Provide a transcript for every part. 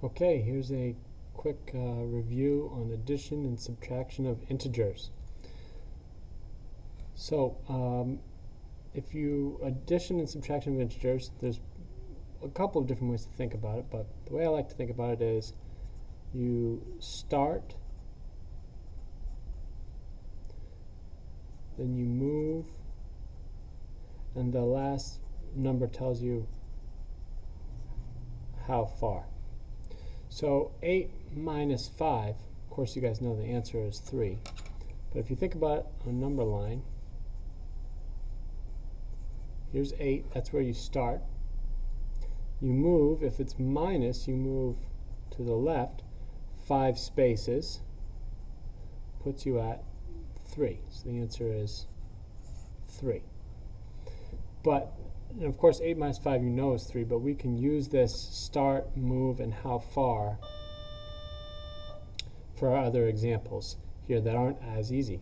Okay, here's a quick review on addition and subtraction of integers. So, if you addition and subtraction of integers, there's a couple of different ways to think about it, but the way I like to think about it is you start, then you move, and the last number tells you how far. So 8 minus 5, of course you guys know the answer is 3. But if you think about it on a number line, here's 8, that's where you start. You move, if it's minus, you move to the left 5 spaces, puts you at 3. So the answer is 3. But, and of course 8 minus 5 you know is 3, but we can use this start, move, and how far for our other examples here that aren't as easy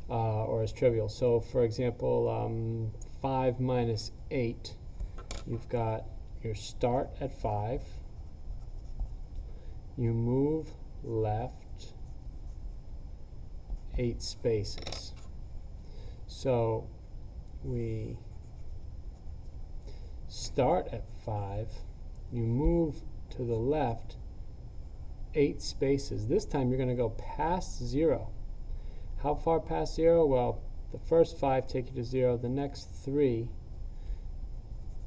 or as trivial. So for example, 5 minus 8, you've got your start at 5, you move left 8 spaces. So we start at 5, you move to the left 8 spaces. This time you're going to go past 0. How far past 0? Well, the first 5 take you to 0, the next 3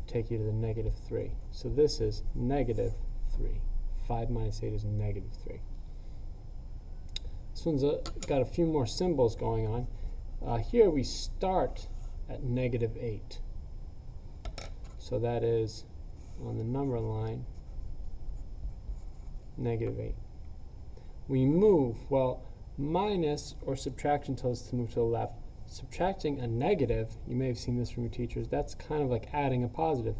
take you to the negative 3. So this is negative 3. 5 minus 8 is negative 3. This one's got a few more symbols going on. Here we start at negative 8. So that is on the number line, negative 8. We move, well, minus or subtraction tells us to move to the left. Subtracting a negative, you may have seen this from your teachers, that's kind of like adding a positive.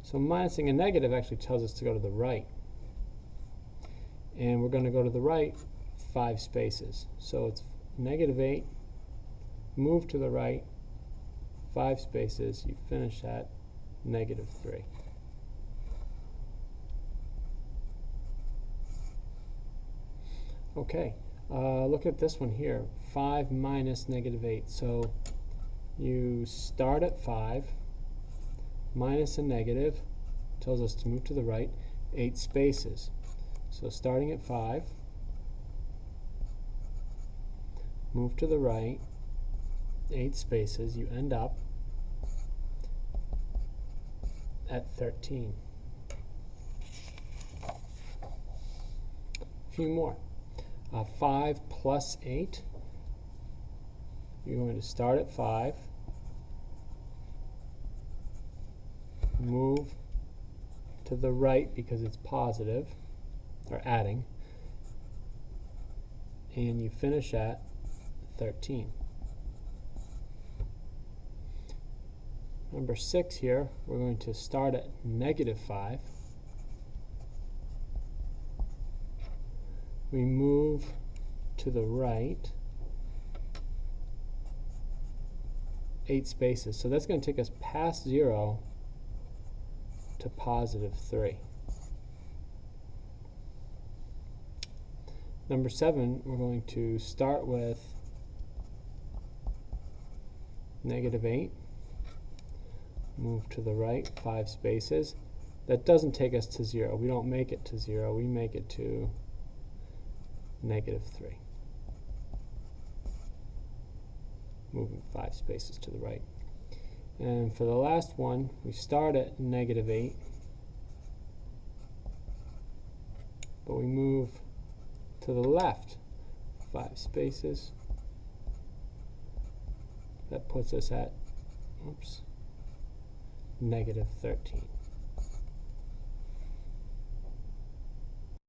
So minusing a negative actually tells us to go to the right. And we're going to go to the right 5 spaces. So it's negative 8, move to the right 5 spaces, you finish at negative 3. Okay, look at this one here, 5 minus negative 8. So you start at 5, minus a negative, tells us to move to the right, 8 spaces. So starting at 5, move to the right, 8 spaces, you end up at 13. A few more. 5 plus 8. You're going to start at 5, move to the right because it's positive, or adding, and you finish at 13. Number 6 here, we're going to start at negative 5. We move to the right 8 spaces. So that's going to take us past 0 to positive 3. Number 7, we're going to start with negative 8. Move to the right 5 spaces. That doesn't take us to 0. We don't make it to 0. We make it to negative 3. Moving 5 spaces to the right. And for the last one, we start at negative 8, but we move to the left 5 spaces. That puts us at, negative 13.